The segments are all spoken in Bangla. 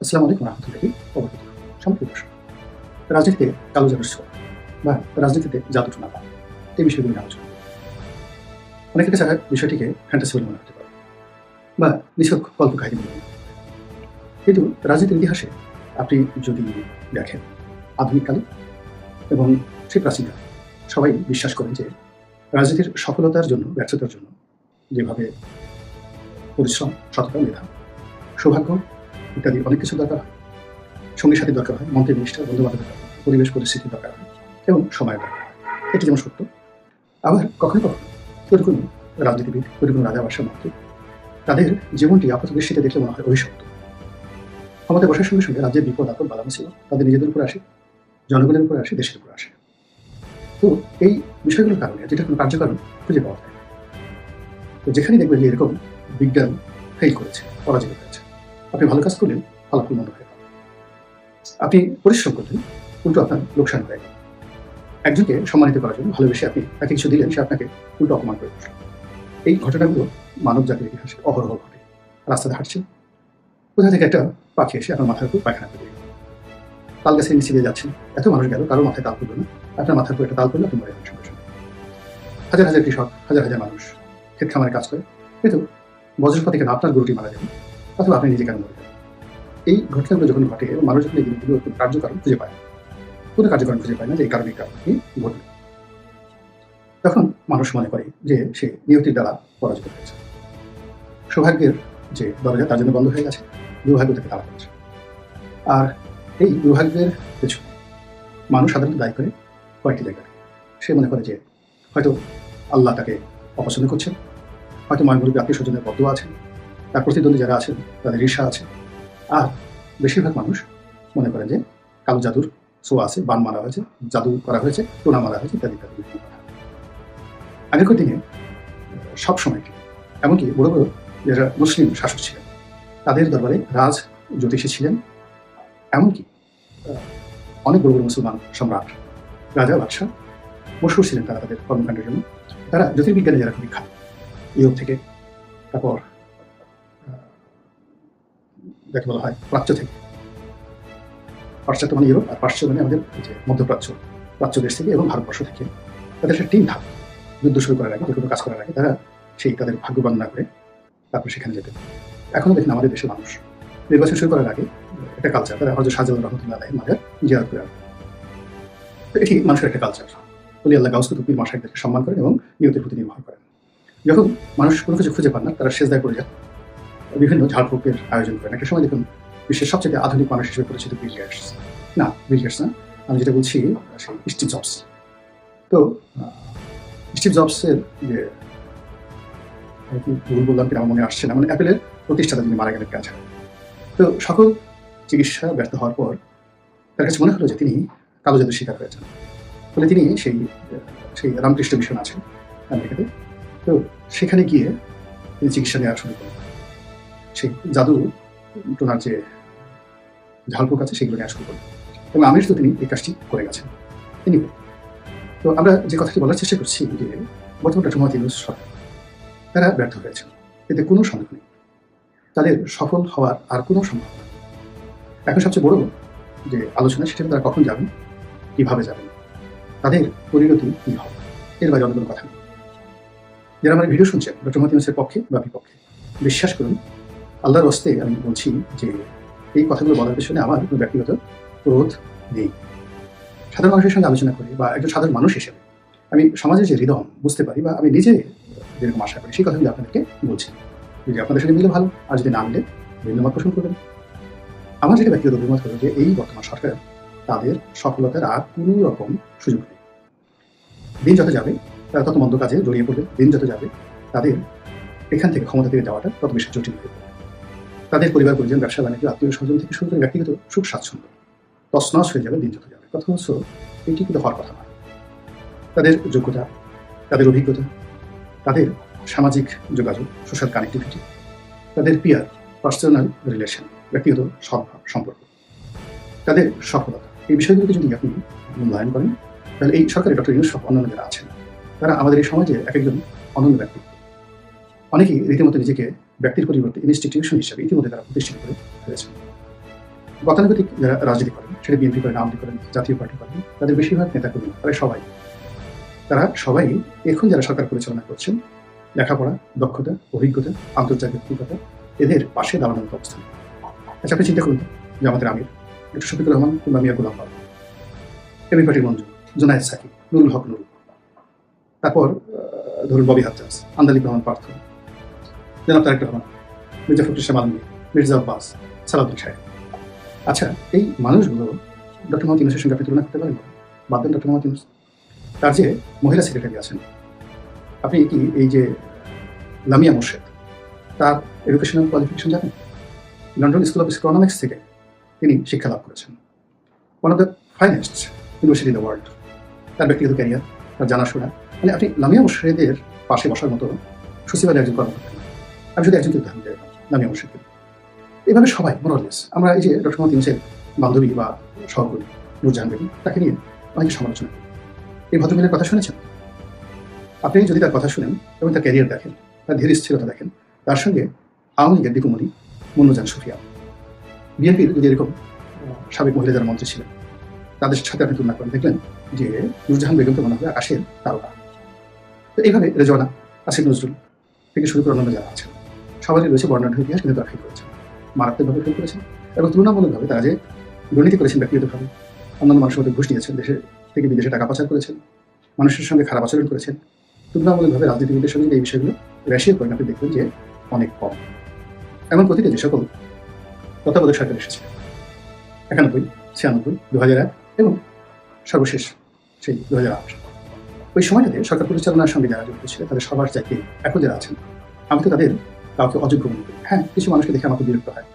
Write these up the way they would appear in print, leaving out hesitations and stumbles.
আসসালামু আলাইকুম রহমতুল্লাহি ওয়া বারাকাতুহু। সম্মানিত দর্শক, রাজনীতিতে কালো জাদুর ছোঁয়া বা রাজনীতিতে জাদু টোনা পাওয়া এই বিষয়গুলো নিয়ে আলোচনা করব। অনেকের কাছে বিষয়টিকে ফ্যান্টাসি বলে মনে হতে পারে বা নিছক কল্প কাহিনী বলে মনে হতে পারে। কিন্তু রাজনীতির ইতিহাসে আপনি যদি দেখেন আধুনিককালে এবং সেই প্রাচীনকালে সবাই বিশ্বাস করেন যে রাজনীতির সফলতার জন্য ব্যর্থতার জন্য যেভাবে পরিশ্রম, সততা, মেধা, সৌভাগ্য ইত্যাদি অনেক কিছু দরকার হয়, সঙ্গী সাথী দরকার হয়, মন্ত্রী মিনিস্টার, বন্ধু-বান্ধবের দরকার হয়, পরিবেশ পরিস্থিতির দরকার হয় এবং সময়ের দরকার হয়। এটি যেমন সত্য, আবার কখনো কখনো তৈরি কোনো রাজনীতিবিদ, তৈরি কোনো রাজা বাদশাহ মন্ত্রী তাদের জীবনটি আপাত দৃষ্টিতে দেখলে মনে হয় অভিশপ্ত। ক্ষমতায় বসার সঙ্গে সঙ্গে রাজ্যের বিপদ আপদ বালা মুসিবত তাদের নিজেদের উপরে আসে, জনগণের উপরে আসে, দেশের উপরে আসে। তো এই বিষয়গুলোর কারণে যেটা কোনো কার্যকারণ খুঁজে পাওয়া যায় না। তো যেখানেই দেখবেন যে এরকম বিজ্ঞান ফেল করেছে, পরাজিত হয়েছে, আপনি ভালো কাজ করলেন, ফলাফল মন্দ হয়ে গেল। আপনি পরিশ্রম করলেন, উল্টো আপনার লোকসান হয়ে গেল। একজনকে সম্মানিত করার জন্য ভালোবেসে আপনি তাকে কিছু দিলেন, সে আপনাকে উল্টো অপমান করে বসল। এই ঘটনাগুলো মানব জাতির ইতিহাসে অহরহ ঘটে। রাস্তাতে হাঁটছেন, কোথা থেকে একটা পাখি এসে আপনার মাথার উপর পায়খানা করে দিল। তাল গাছের নিচে দিয়ে যাচ্ছেন, এত মানুষ গেল, কারোর মাথায় তাল পড়লো না, আপনার মাথার উপর একটা তাল পড়লো, আপনি মরে যাবেন সঙ্গে সঙ্গে। হাজার হাজার কৃষক, হাজার হাজার মানুষ ক্ষেত খামারে কাজ করে, কিন্তু বজ্রপাতে কেন আপনার গরুটি মারা যাবে অথবা আপনি নিজে কেন মরে যাবেন। এই ঘটনাগুলো যখন ঘটে এবং মানুষ যখন এই জিনিসগুলো কার্যকারণ খুঁজে পায় না, কোনো কার্যকারণ খুঁজে পায় না যে এই কারণে ঘটল, তখন মানুষ মনে করে যে সে নিয়তির দ্বারা পরাজিত হয়েছে। সৌভাগ্যের যে দরজা তার জন্য বন্ধ হয়ে গেছে, দুর্ভাগ্য তাকে তাড়া করেছে। আর এই দুর্ভাগ্যের পেছনে মানুষ সাধারণত দায়ী করে কয়েকটি জায়গায়। সে মনে করে যে হয়তো আল্লাহ তাকে অপছন্দ করছেন, হয়তো মানবরূপী আত্মীয় স্বজনের বদ্ধ আছেন, তার প্রতিদ্বন্দ্বী যারা আছেন তাদের ঈর্ষা আছে। আর বেশিরভাগ মানুষ মনে করেন যে কালো জাদুর ছোঁয়া আছে, বান মারা হয়েছে, জাদু করা হয়েছে, টোনা মারা হয়েছে, ইত্যাদি ইত্যাদি বিভিন্ন কথা। আগেকার দিনে সব সময় এমনকি বড় বড় যারা মুসলিম শাসক ছিলেন তাদের দরবারে রাজ জ্যোতিষী ছিলেন, এমনকি অনেক বড় বড় মুসলমান সম্রাট, রাজা বাদশাহ মশহুর ছিলেন তারা তাদের কর্মকাণ্ডের জন্য। তারা জ্যোতির্বিজ্ঞানে যারা খুব বিখ্যাত, ইউরোপ থেকে, তারপর যাকে বলা হয় প্রাচ্য থেকে, পাশ্চাত্য মানে ইউরোপ আর পাশ্চাত্য মানে আমাদের যে মধ্যপ্রাচ্য, প্রাচ্য দেশ থেকে এবং ভারতবর্ষ থেকে তাদের একটা টিম থাকতো। যুদ্ধ শুরু করার আগে, যে কোনো কাজ করার আগে তারা সেই তাদের ভাগ্য বর্ণনা করে তারপরে সেখানে যেতেন। এখনো দেখেন আমাদের দেশের মানুষ নির্বাচন শুরু করার আগে একটা কালচার, তারা হয়তো শাহজালাল রহমতুল্লাহ আলাইহির মাজার জিয়ারত করে আসবে। তো এটি মানুষের একটা কালচার। ওলি আল্লাহ গাউস কুতুব পীর মাশায়েখদেরকে সম্মান করেন এবং নিয়তির প্রতি নির্ভর করেন। যখন মানুষ কোনো কিছু খুঁজে পান না, তারা সেজদায় পড়ে যান, বিভিন্ন ঝাড়ফুঁকের আয়োজন করেন। একটা সময় দেখুন বিশ্বের সবচেয়ে আধুনিক মানুষ হিসেবে পরিচিত বিল গেটস না, আমি যেটা বলছি সেই স্টিভ জবস। তো স্টিভ জবসের যে ভুল বললাম কিনা আমার মনে আসছে না, মানে অ্যাপেলের প্রতিষ্ঠাতা তিনি মারা গেলেন ক্যান্সারে। তো সকল চিকিৎসা ব্যর্থ হওয়ার পর তার কাছে মনে হলো যে তিনি কালো জাদুর শিকার হয়েছেন। ফলে তিনি সেই রামকৃষ্ণ মিশন আছেন আমেরিকাতে, তো সেখানে গিয়ে তিনি চিকিৎসা নেওয়া শুরু করলেন। সেই জাদু টোনার যে ঝালফুঁক আছে সেগুলো নেওয়া শুরু করলেন এবং আমির তো তিনি এই কাজটি করে গেছেন। তো আমরা যে কথাটি বলার চেষ্টা করছি যে বর্তমান ডক্টর মোহাম্মদ ইউনূস সরকার তারা ব্যর্থ হয়েছেন, এতে কোনো সন্দেহ নেই। তাদের সফল হওয়ার আর কোনো সম্ভাবনা নেই। এখন সবচেয়ে বড় যে আলোচনা সেটা তারা কখন যাবেন, কীভাবে যাবেন, তাদের পরিণতি কী হবে, এর বাইরে অন্য কোনো কথা নেই। যারা আমার ভিডিও শুনছেন ডক্টর মোহাম্মদ ইউনূসের পক্ষে বা বিপক্ষে, বিশ্বাস করুন আল্লাহর হস্তে আমি বলছি যে এই কথাগুলো বলার পেছনে আমার কোনো ব্যক্তিগত ক্রোধ নেই। সাধারণ মানুষের সঙ্গে আলোচনা করি বা একজন সাধারণ মানুষ হিসেবে আমি সমাজের যে হৃদয় বুঝতে পারি বা আমি নিজে যেরকম আশা করি সেই কথাগুলি আপনাদেরকে বলছি। যদি আপনাদের সঙ্গে মিলে ভালো, আর যদি না মিলে ভিন্ন মত পোষণ করবেন। আমার যেটা ব্যক্তিগত অভিমত হলো যে এই বর্তমান সরকার তাদের সফলতার আর কোনো রকম সুযোগ নেই। দিন যত যাবে তারা তত মন্দ কাজে জড়িয়ে পড়বে, দিন যত যাবে তাদের এখান থেকে ক্ষমতা থেকে যাওয়াটা তত বেশি জটিল হয়ে পড়বে। তাদের পরিবার পরিজন, ব্যবসা বাণিজ্য, আত্মীয় স্বজন থেকে শুরু করে ব্যক্তিগত সুখ স্বাচ্ছন্দ্য তছনছ হয়ে যাবে দিন যত যাবে। কথা হচ্ছে এটি কিন্তু হওয়ার কথা নয়। তাদের যোগ্যতা, তাদের অভিজ্ঞতা, তাদের সামাজিক যোগাযোগ, সোশ্যাল কানেক্টিভিটি, তাদের পিয়ার, পার্সোনাল রিলেশন, ব্যক্তিগত সম্পর্ক, তাদের সফলতা, এই বিষয়গুলোকে যদি আপনি মূল্যায়ন করেন তাহলে এই সরকারি ডক্টর ইউনূস সহ অন্যান্য যারা আছেন তারা আমাদের এই সমাজে এক একজন অনন্য ব্যক্তিত্ব। অনেকেই রীতিমতো নিজেকে ব্যক্তির পরিবর্তে ইনস্টিটিউশন হিসেবে ইতিমধ্যে তারা প্রতিষ্ঠিত করে ফেলেছেন। গতানুগতিক যারা রাজনীতি করেন, সেটা বিএনপি করেন, আওয়ামী লীগ করেন, জাতীয় পার্টি করেন, তাদের বেশিরভাগ নেতাকর্মী, তারা সবাই এখন যারা সরকার পরিচালনা করছেন, লেখাপড়া, দক্ষতা, অভিজ্ঞতা, আন্তর্জাতিকতা, এদের পাশে দাঁড়ানোর মতো অবস্থান। আচ্ছা, আপনি চিন্তা করুন যে আমাদের আমির ডক্টর শফিকুর রহমান কিংবা মিয়া গোলাম বাবু, এবি পার্টির মঞ্জু, জুনায়েদ সাকি, নুরুল হক নুরুল, তারপর ধরুন ববি হাজ্জাজ, আন্দালিক রহমান পার্থ, জনাব তারেক রহমান, মির্জা ফখরুল ইসলাম আলমগীর, মির্জা আব্বাস, সালাউদ্দিন সাহেব। আচ্ছা, এই মানুষগুলো ডক্টর মোহাম্মদ ইউনূসের সঙ্গে আপনি তুলনা করতে পারেন? বাদ দেন ডক্টর মোহাম্মদ ইউনূস, তার যে মহিলা সেক্রেটারি আছেন, আপনি কি এই যে লামিয়া মোর্শেদ, তার এডুকেশনাল কোয়ালিফিকেশন জানেন? লন্ডন স্কুল অফ ইকোনমিক্স থেকে তিনি শিক্ষা লাভ করেছেন। One of the finest university in the world. তার ব্যক্তিগত ক্যারিয়ার, তার জানাশোনা, মানে আপনি লামিয়া মোর্শেদের পাশে বসার মতো সচিবালয়ের একজন কর্মকর্তা। আমি শুধু একজনকে উদাহরণ দিই, লামিয়া মোর্শেদকে। এইভাবে সবাই মোরালেস, আমরা এই যে ডক্টর মোহাম্মদ ইউনূসের বান্ধবী বা সহকর্মী নূরজাহান বেগম, তাকে নিয়ে অনেক সমালোচনা করি। এই ভদ্রমহিলার কথা শুনেছেন? আপনি যদি তার কথা শুনেন এবং তার ক্যারিয়ার দেখেন, তার ধীর স্থিরতা দেখেন, তার সঙ্গে আওয়ামী লীগের দীপুমণি মুন্নুজান সুফিয়া, বিএনপির যদি এরকম সাবেক মহিলা যারা মন্ত্রী ছিলেন, তাদের সাথে আপনি তুলনা করেন, দেখলেন যে নূরজাহান বেগম তো মনে হবে আকাশের তারকা। তো এইভাবে রেজওয়ানা, আসিফ নজরুল থেকে শুরু করে অন্যান্য যারা আছেন, সবারই রয়েছে বর্ণাঢ্য ইতিহাস, কিন্তু তারা ফেল করেছেন, মারাত্মকভাবে ফেল করেছেন। এবং তুলনামূলকভাবে তারা যে দুর্নীতি করেছেন ব্যক্তিগতভাবে, অন্যান্য মানুষের মধ্যে ঘুষ নিয়েছেন, দেশে থেকে বিদেশে টাকা পাচার করেছেন, মানুষের সঙ্গে খারাপ আচরণ করেছেন, তুলনামূলকভাবে রাজনীতিবিদদের সঙ্গে এই বিষয়গুলো রেশিও করেন, আপনি দেখবেন যে অনেক কম। এমন প্রতিটা যে সকল তত্ত্বাবধায়ক সরকার এসেছে, 91, 96, 2001 এবং সর্বশেষ সেই 2008, ওই সময়টাতে সরকার পরিচালনার সঙ্গে যারা জড়িত ছিল, তাদের সবার চাইতে এখন যারা আছেন, আমি তো তাদের কাউকে অযোগ্য মনে করি। হ্যাঁ, কিছু মানুষকে দেখে আমাকে বিরক্ত হয়,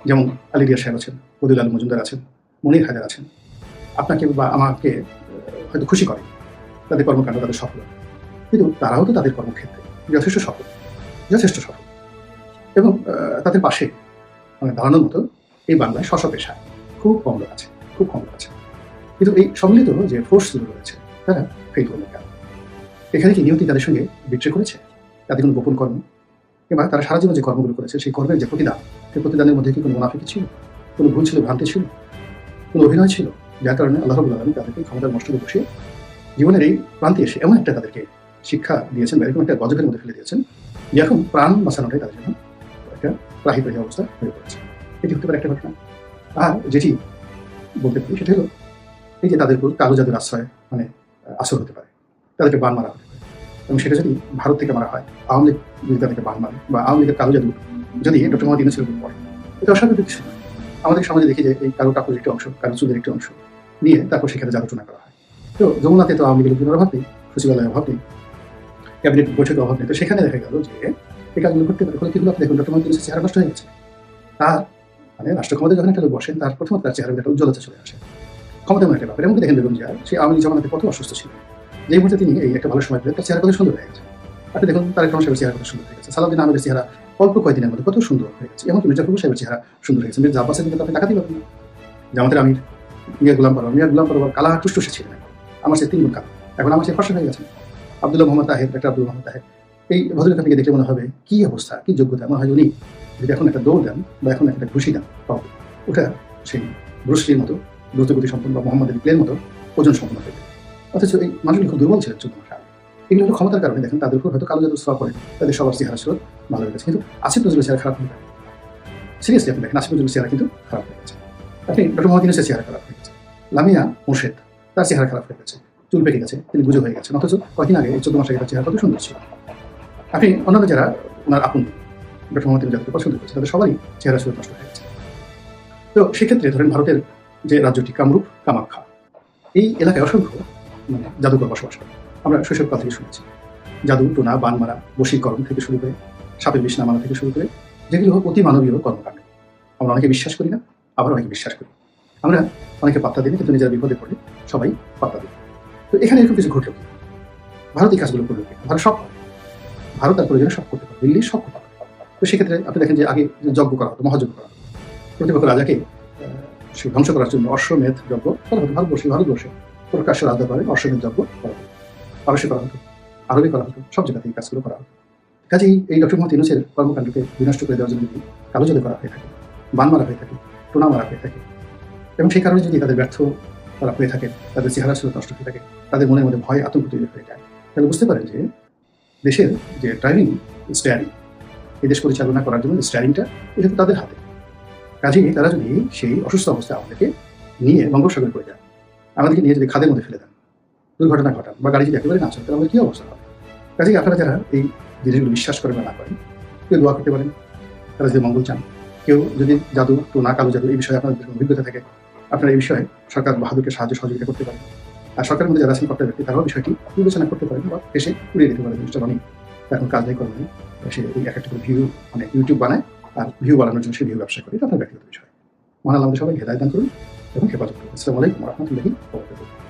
যেমন আলী রিয়াজ সাহেব আছেন, বদিউল আলম মজুমদার আছেন, মনির হায়দার আছেন। আপনাকে বা আমাকে হয়তো খুশি করে তাদের কর্মকাণ্ড, তাদের সফলতা, কিন্তু তারাও তো তাদের কর্মক্ষেত্রে যথেষ্ট সফল, এবং তাদের পাশে মানে দাঁড়ানোর মতো এই বাংলায় স্ব পেশায় খুব কম লোক আছে, খুব কম লোক আছে। কিন্তু এই সম্মিলিত যে ফোর্সগুলো রয়েছে, তারা ফেল করলো কেন? এখানে কি নিয়তি তাদের সঙ্গে বিট্রে করেছে? তাদের কোনো গোপন কর্ম, কিংবা তারা সারা জীবন যে কর্মগুলো করেছে, সেই কর্মের যে প্রতিদান, সেই প্রতিদানের মধ্যে কি কোনো মুনাফিকি ছিল, কোনো ভুল ছিল, ভ্রান্তি ছিল, কোনো অভিনয় ছিল, যার কারণে আল্লাহ রাব্বুল আলামিন তাদেরকে ক্ষমতার মস্তকে বসিয়ে জীবনের এই প্রান্তে এসে এমন একটা তাদেরকে শিক্ষা দিয়েছেন, বা এরকম একটা গজবের মধ্যে ফেলে দিয়েছেন, যে এখন প্রাণ বাঁচানোটাই তাদের জন্য একটা প্রাহিপ্রাহী অবস্থা হয়ে পড়েছে। এটি হতে পারে একটা ঘটনা। আর যেটি বলতে পারি সেটা হলো, এই যে তাদের উপর কালো জাদুর আশ্রয় মানে আসর হতে পারে, তাদেরকে বান মারা হতে পারে, এবং সেটা যদি ভারত থেকে মারা হয়, আওয়ামী লীগ যদি তাদেরকে বান মারে, বা আওয়ামী লীগের কালো জাদু যদি ডক্টর মোহাম্মদ ইউনূসের উপর পড়ে, এটা অস্বাভাবিক কিছু নয়। আমাদের সমাজে দেখি যে এই কালো কাপড়ের একটি অংশ, কালো চুলের একটি অংশ নিয়ে তারপর সেখানে জাদুটনা করা হয়। তো যমুনাতে তো আওয়ামী লীগের অভাব নেই, সচিবালয়ের অভাব নেই, ক্যাবিনেট বৈঠকের অভাব নেই। তো সেখানে দেখা গেল যে এই কাজগুলো করতে পারে। ফলে কি হলো, আপনি দেখুন ডক্টর মোহাম্মদ ইউনূসের চেহারা নষ্ট হয়ে গেছে। তার মানে রাষ্ট্র ক্ষমতায় যখন একটা লোক বসেন, তার প্রথমত তার চেহারা একটা উজ্জ্বলতা চলে আসে, ক্ষমতা মনে একটা ব্যাপার। এমনকি দেখেন বেগম জিয়া, সেই আওয়ামী জমানাতে কত অসুস্থ ছিল, যেই মুহূর্তে তিনি এই একটা ভালো সময় পেলে তার চেহারা কত সুন্দর হয়ে গেছে। আপনি দেখুন তারেক রহমান সাহেবের চেহারা কত সুন্দর হয়ে গেছে, সালাউদ্দিন আহমেদের চেহারা অল্প কয়েকদিনের মধ্যে কত সুন্দর হয়ে গেছে, এমনকি মির্জা ফখরুল সাহেবের চেহারা সুন্দর হয়ে গেছে। মির্জা আব্বাসের দিকে আপনি তাকাতেই পারবেন না। জামাতের আমির মিয়া গোলাম পরোয়ার কালা টুসটুসে ছিলেন, আমার সে 3 গুণ কালো, এখন আমার সে ফর্সা হয়ে গেছে। আব্দুল্লাহ মোহাম্মদ তাহের, একটা আব্দুল মোহাম্মদ তাহের, এই ভদ্রলোক আপনাকে দেখলে মনে হবে কি অবস্থা, কি যোগ্যতা। মনে হয় উনি যদি এখন একটা দৌড় দেন বা এখন একটা ঘুষি দেন, ওটা সেই ব্রুসলির মতো দ্রুতগতি সম্পন্ন বা মোহাম্মদ আলী প্লের মতো ওজন সম্পন্ন হয়ে যায়। অথচ এই মানুষগুলো খুব দুর্বল ছিলেন 14 মাস আগে। এগুলো হলো ক্ষমতার কারণে। দেখেন তাদের উপর হয়তো কালো জাদু ছোঁয়া পড়ে, তাদের সবার চেহারা ছিল ভালো হয়ে গেছে, কিন্তু আসিফ নজরুলের চেহারা খারাপ হয়ে গেছে। সিরিয়াসলি আপনি দেখেন আসিফ নজরুলের চেহারা কিন্তু খারাপ হয়ে গেছে। আপনি ডক্টর মোহাম্মদ ইউনূসের চেহারা খারাপ হয়ে গেছে, লামিয়া মোর্শেদ তার চেহারা খারাপ হয়ে গেছে, চুল পেকে গেছে, তিনি গুজো হয়ে গেছেন। অথচ কয়েকদিন আগে 14 মাস আগে তার চেহারা কত সুন্দর ছিল। আপনি অন্যান্য যারা ওনার আপন ডক্টর মোহাম্মদ ইউনূস যাদেরকে পছন্দ করছে, তাদের সবারই চেহারা সুরত নষ্ট হয়ে গেছে। তো সেক্ষেত্রে ধরেন ভারতের যে রাজ্যটি কামরূপ কামাখ্যা, এই এলাকায় অসংখ্য মানে জাদুকর বসবাস করে। আমরা শৈশবকাল থেকে শুনেছি জাদু টোনা, বান মারা, বশীকরণ থেকে শুরু করে সাপের বিষ নামানো থেকে শুরু করে, যেগুলো অতি মানবীয় কর্মকাণ্ড। আমরা অনেকে বিশ্বাস করি না, আবার অনেকে বিশ্বাস করি। আমরা অনেকে পাত্তা দিই, কিন্তু নিজেরা বিপদে পড়ে সবাই পাত্তা দিই। তো এখানে এরকম কিছু ঘটল কি? ভারত এই কাজগুলো করলো কি? ভারত সব করে, ভারত তার প্রয়োজনে সব করতে পারে, দিল্লি সব করতে পারে। তো সেক্ষেত্রে আপনি দেখেন যে আগে যজ্ঞ করা হতো, মহাযজ্ঞ করা হতো, প্রতিপক্ষ রাজাকে সে ধ্বংস করার জন্য অশ্বমেধ যজ্ঞ করা হতো। ভারতবর্ষে প্রকাশ্য রাজা করে অশ্বমেধ যজ্ঞ করা হতো, পারস্যে করা হতো, আরবে করা হতো, সব জায়গাতে এই কাজগুলো করা হতো। কাজেই এই ডক্টর মোহাম্মদ ইউনূসের কর্মকাণ্ডকে বিনষ্ট করে দেওয়ার জন্য যদি কালো জাদু করা হয়ে থাকে, বান মারা হয়ে থাকে, টোনা মারা হয়ে থাকে। এবং সেই কারণে যদি তাদের ব্যর্থ তারা হয়ে থাকে, তাদের চেহারা ছিল নষ্ট হয়ে থাকে, তাদের মনের মধ্যে ভয় আতঙ্ক তৈরি হয়ে যায়, তাহলে বুঝতে পারেন যে দেশের যে ড্রাইভিং স্টিয়ারিং, এই দেশ পরিচালনা করার জন্য স্টিয়ারিংটা এটা তো তাদের হাতে। কাজেই তারা যদি সেই অসুস্থ অবস্থায় আমাদেরকে নিয়ে বঙ্গোপসাগরে পড়ে যান, আমাদেরকে নিয়ে যদি খাদের মধ্যে ফেলে দেন, দুর্ঘটনা ঘটান বা গাড়ি যদি একেবারে না চলে, তাহলে আমাদের কী অবস্থা হবে? কাজেই আপনারা যারা এই জিনিসগুলো বিশ্বাস করেন বা না করেন, কেউ দোয়া করতে পারেন তারা যদি মঙ্গল চান, কেউ যদি জাদু টোনা কালো জাদু এই বিষয়ে আপনাদের অভিজ্ঞতা থাকে, আপনারা এই বিষয়ে সরকার বাহাদুরকে সাহায্য সহযোগিতা করতে পারেন। আর সরকারের মধ্যে যারা আছেন কর্তা ব্যক্তি, তারাও বিষয়টি বিবেচনা করতে পারেন বা এসে উড়িয়ে দিতে পারেন। জিনিসটা অনেক এখন কাজ নেই, কর্ম নেই, সে এই এক একটা করে ভিউ মানে ইউটিউব বানায় আর ভিউ বানানোর জন্য সে ভিউ ব্যবসা করে, এটা আপনার ব্যক্তিগত বিষয়। মহান আল্লাহ আমাদের সবাই হেদায়েত দান করুন এবং হেফাজত করুন। আসসালামু আলাইকুম ওয়া রাহমাতুল্লাহি ওয়া বারাকাতুহু।